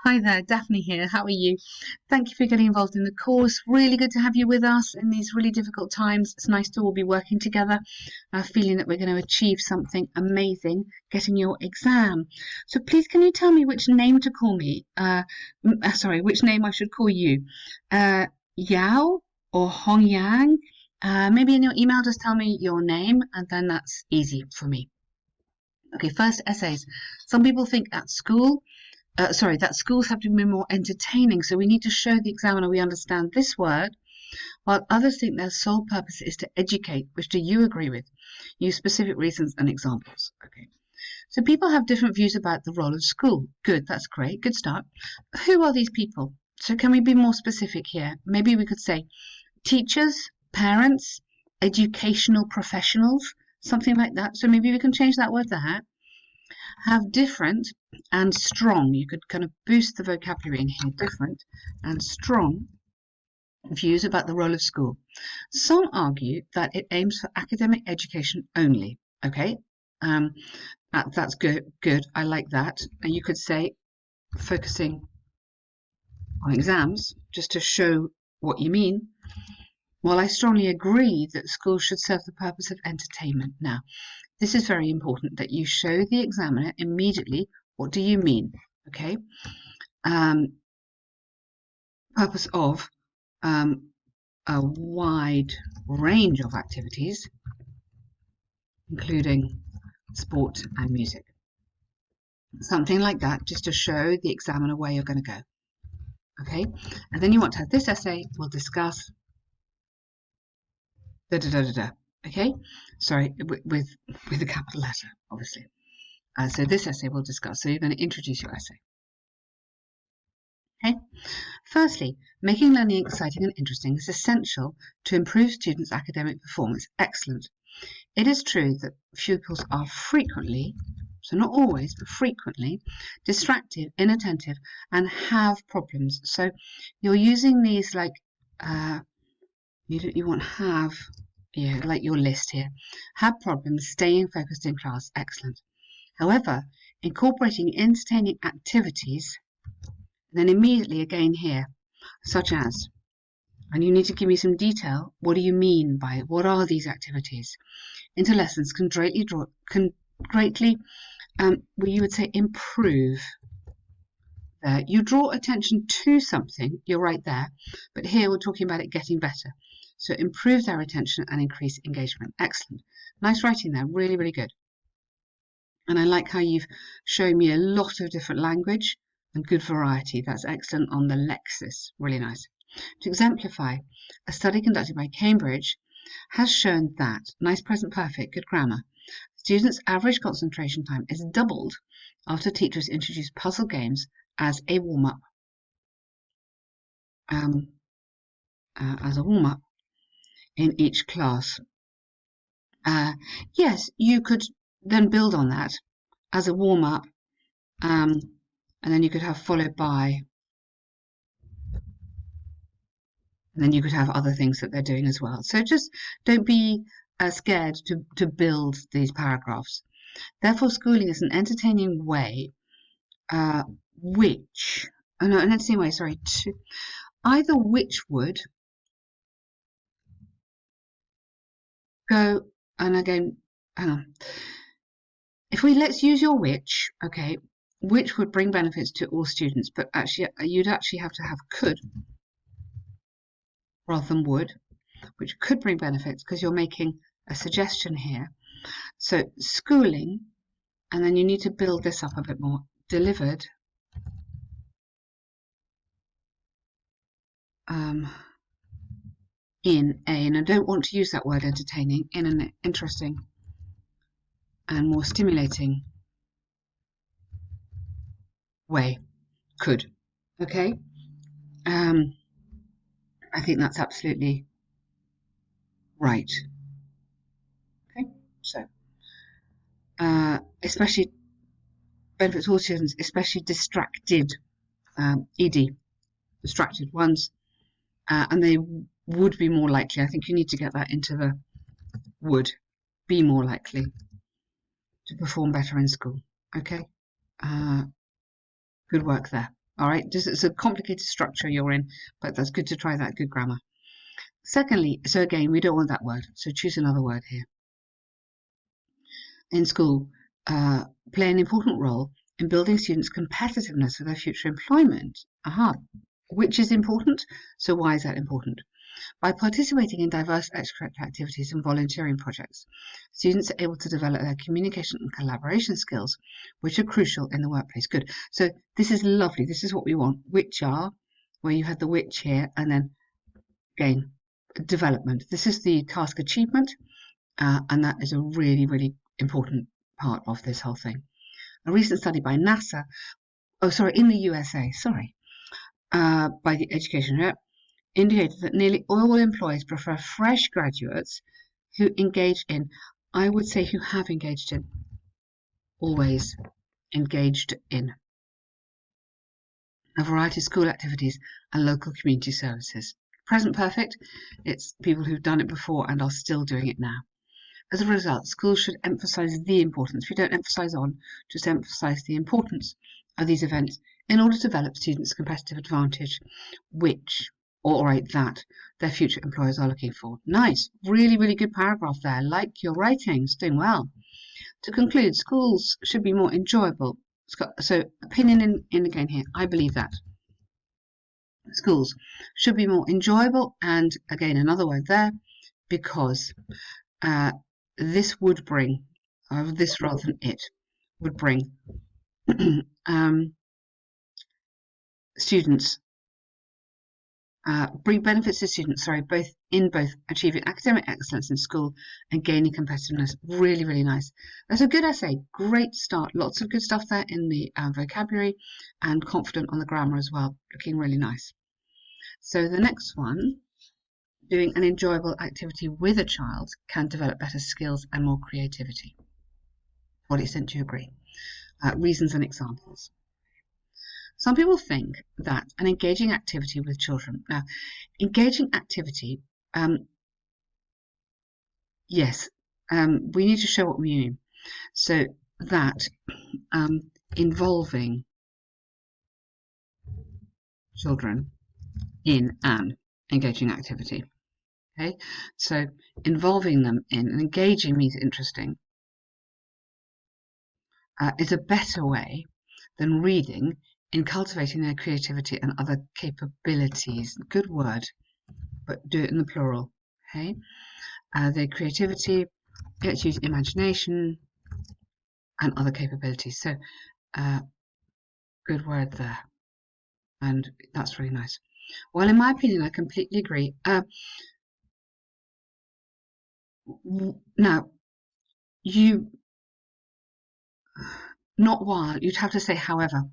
Hi there, Daphne here. How are you? Thank you for getting involved in the course. Really good to have you with us in these really difficult times. It's nice to all be working together, feeling that we're going to achieve something amazing, getting your exam. So please, can you tell me which name to call me? Sorry, which name I should call you? Yao or Hong Yang? Maybe in your email, just tell me your name, and then that's easy for me. Okay, first essays. Some people think that schools have to be more entertaining, so we need to show the examiner we understand this word, while others think their sole purpose is to educate. Which do you agree with? Use specific reasons and examples. Okay. So people have different views about the role of school. Good, that's great, good start. Who are these people? So can we be more specific here? Maybe we could say teachers, parents, educational professionals, something like that. So maybe we can change that word there. Have different and strong. You could kind of boost the vocabulary in here. Different and strong views about the role of school. Some argue that it aims for academic education only. Okay, that's good. Good, I like that. And you could say focusing on exams just to show what you mean. While I strongly agree that schools should serve the purpose of entertainment. Now, this is very important that you show the examiner immediately what do you mean, okay? Purpose of a wide range of activities, including sport and music. Something like that, just to show the examiner where you're going to go, okay? And then you want to have this essay, we'll discuss da-da-da-da-da, okay? Sorry, with a capital letter, obviously. So this essay we'll discuss. So you're going to introduce your essay. Okay. Firstly, making learning exciting and interesting is essential to improve students' academic performance. Excellent. It is true that pupils are frequently, so not always, but frequently, distracted, inattentive, and have problems. So you're using these like you want have, yeah, like your list here. Have problems staying focused in class. Excellent. However, incorporating entertaining activities, then immediately again here, such as, and you need to give me some detail. What do you mean by it? What are these activities? Into lessons can greatly, well, you would say improve. There, you draw attention to something. You're right there, but here we're talking about it getting better. So improve their attention and increase engagement. Excellent. Nice writing there. Really, really good. And I like how you've shown me a lot of different language and good variety. That's excellent on the Lexis. Really nice. To exemplify, a study conducted by Cambridge has shown that, nice present perfect, good grammar, students' average concentration time is doubled after teachers introduce puzzle games as a warm-up. In each class. Yes, you could then build on that as a warm-up, and then you could have followed by, and then you could have other things that they're doing as well. So just don't be scared to build these paragraphs. Therefore, schooling is an entertaining way, either which would go, and again, hang on. If let's use your which, okay, which would bring benefits to all students, but actually you'd actually have to have could rather than would, which could bring benefits because you're making a suggestion here. So schooling, and then you need to build this up a bit more, delivered in a, and I don't want to use that word entertaining, in an interesting and more stimulating way. Could. Okay. I think that's absolutely right. Okay. So, especially benefits all students, especially distracted, ED, distracted ones, and they would be more likely. I think you need to get that into the would be more likely to perform better in school. Okay. Good work there. All right, just it's a complicated structure you're in, but that's good to try that good grammar. Secondly, so again, we don't want that word, so choose another word here. In school, play an important role in building students' competitiveness for their future employment. Aha, which is important. So why is that important? By participating in diverse extracurricular activities and volunteering projects, students are able to develop their communication and collaboration skills, which are crucial in the workplace. Good. So this is lovely. This is what we want. Which are, where you have the which here, and then again, development. This is the task achievement, and that is a really, really important part of this whole thing. A recent study by NASA, in the USA, by the Education Rep, indicated that nearly all employers prefer fresh graduates who engage in, I would say who have engaged in, always engaged in, a variety of school activities and local community services. Present perfect, it's people who've done it before and are still doing it now. As a result, schools should emphasise the importance. We don't emphasise on, just emphasise the importance of these events in order to develop students' competitive advantage, that their future employers are looking for. Nice, really, really good paragraph there. Like your writings, doing well. To conclude, schools should be more enjoyable. So, opinion in again here. I believe that schools should be more enjoyable, and again another word there, because this would bring, this rather than it, would bring students, bring benefits to students, both achieving academic excellence in school and gaining competitiveness. Really, really nice. That's a good essay. Great start. Lots of good stuff there in the vocabulary, and confident on the grammar as well. Looking really nice. So the next one, doing an enjoyable activity with a child can develop better skills and more creativity. To what extent do you agree? Reasons and examples. Some people think that an engaging activity with children. Now, engaging activity, yes, we need to show what we mean. So that involving children in an engaging activity. Okay, so involving them in, and engaging means interesting, is a better way than reading in cultivating their creativity and other capabilities. Good word, but do it in the plural. Okay, their creativity, let's use imagination and other capabilities. So good word there, and that's really nice. Well, in my opinion, I completely agree. Now, not while, you'd have to say however.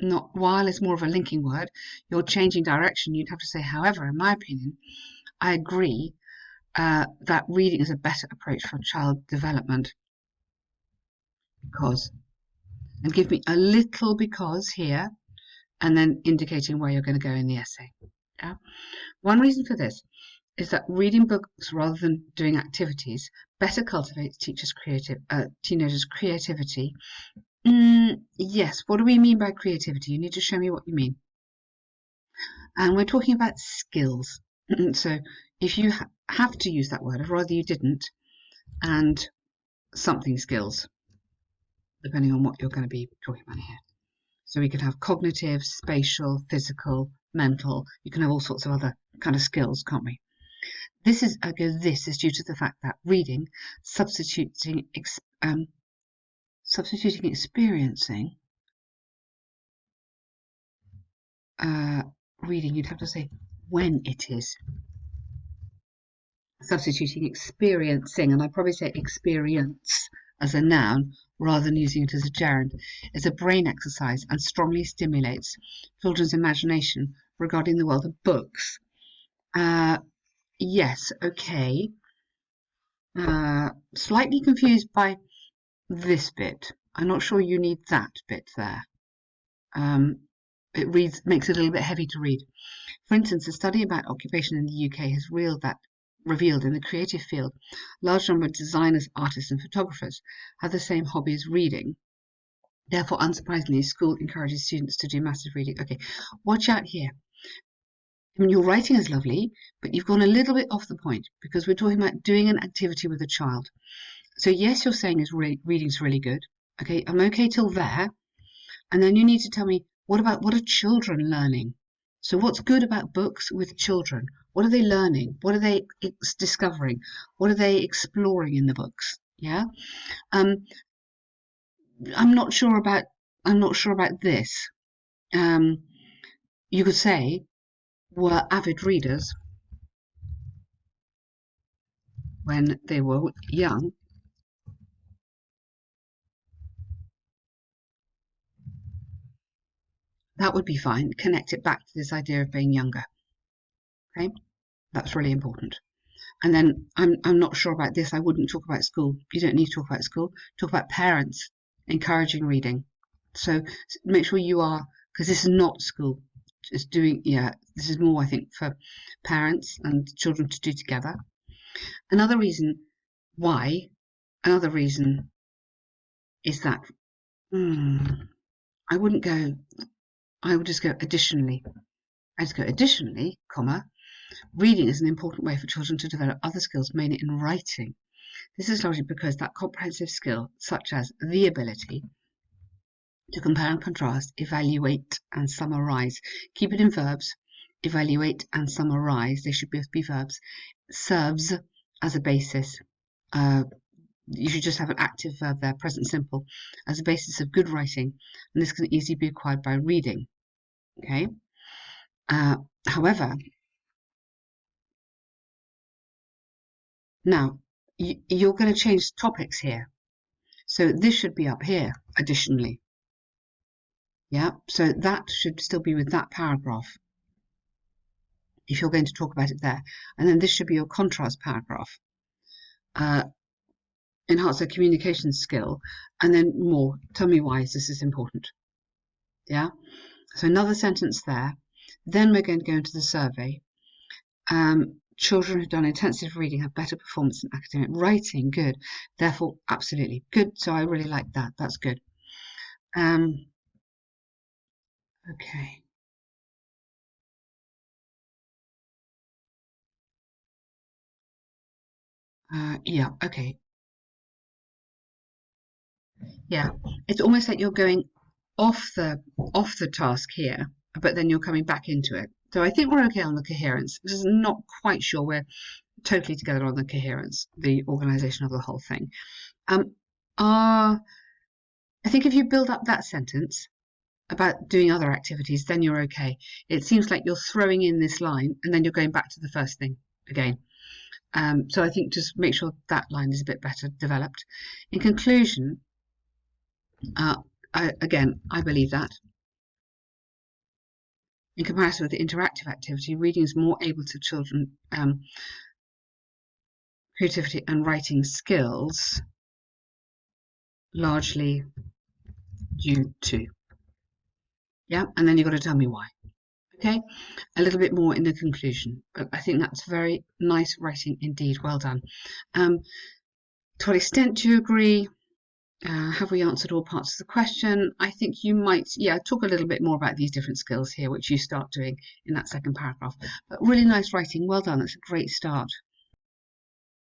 Not while is more of a linking word. You're changing direction, you'd have to say however. In my opinion, I agree that reading is a better approach for child development. Because, and give me a little because here, and then indicating where you're going to go in the essay. Yeah? One reason for this is that reading books rather than doing activities better cultivates teenagers' creativity. Yes, what do we mean by creativity? You need to show me what you mean. And we're talking about skills. So if you have to use that word, I'd rather you didn't, and something skills, depending on what you're going to be talking about here. So we could have cognitive, spatial, physical, mental. You can have all sorts of other kind of skills, can't we? This is due to the fact that reading, substituting experiencing, reading, you'd have to say when it is. Substituting experiencing, and I'd probably say experience as a noun rather than using it as a gerund, is a brain exercise and strongly stimulates children's imagination regarding the world of books. Yes, okay. Slightly confused by this bit. I'm not sure you need that bit there. It makes it a little bit heavy to read. For instance, a study about occupation in the UK has revealed in the creative field, a large number of designers, artists and photographers have the same hobby as reading. Therefore, unsurprisingly, school encourages students to do massive reading. Okay, watch out here. I mean, your writing is lovely, but you've gone a little bit off the point because we're talking about doing an activity with a child. So yes, you're saying is reading's really good. Okay, I'm okay till there. And then you need to tell me, what are children learning? So what's good about books with children? What are they learning? What are they discovering? What are they exploring in the books? Yeah. Um, I'm not sure about this. You could say were avid readers when they were young. That would be fine. Connect it back to this idea of being younger. Okay, that's really important. And then I'm not sure about this. I wouldn't talk about school. You don't need to talk about school. Talk about parents encouraging reading. So make sure you are, because this is not school. It's doing, yeah, this is more, I think, for parents and children to do together. Another reason is that I wouldn't go, I would just go additionally. I just go additionally, comma, reading is an important way for children to develop other skills, mainly in writing. This is largely because that comprehensive skill, such as the ability to compare and contrast, evaluate and summarize, keep it in verbs, evaluate and summarize, they should both be verbs, serves as a basis. You should just have an active verb there, present simple, as a basis of good writing, and this can easily be acquired by reading. Okay. However, now you're going to change topics here, so this should be up here. Additionally, yeah. So that should still be with that paragraph if you're going to talk about it there, and then this should be your contrast paragraph. Enhance their communication skill, and then more. Tell me why this is important. Yeah. So another sentence there. Then we're going to go into the survey. Children who've done intensive reading have better performance in academic writing. Good. Therefore, absolutely good. So I really like that. That's good. Okay. Yeah. Okay. Yeah. It's almost like you're going off the task here, but then you're coming back into it. So I think we're okay on the coherence. Just not quite sure we're totally together on the coherence, the organisation of the whole thing. I think if you build up that sentence about doing other activities, then you're okay. It seems like you're throwing in this line and then you're going back to the first thing again. So I think just make sure that line is a bit better developed. In conclusion, I believe that in comparison with the interactive activity, reading is more able to children creativity and writing skills, largely due to. Yeah, and then you've got to tell me why. Okay, a little bit more in the conclusion, but I think that's very nice writing indeed. Well done. To what extent do you agree? Have we answered all parts of the question? I think you might, talk a little bit more about these different skills here, which you start doing in that second paragraph. But really nice writing. Well done. That's a great start.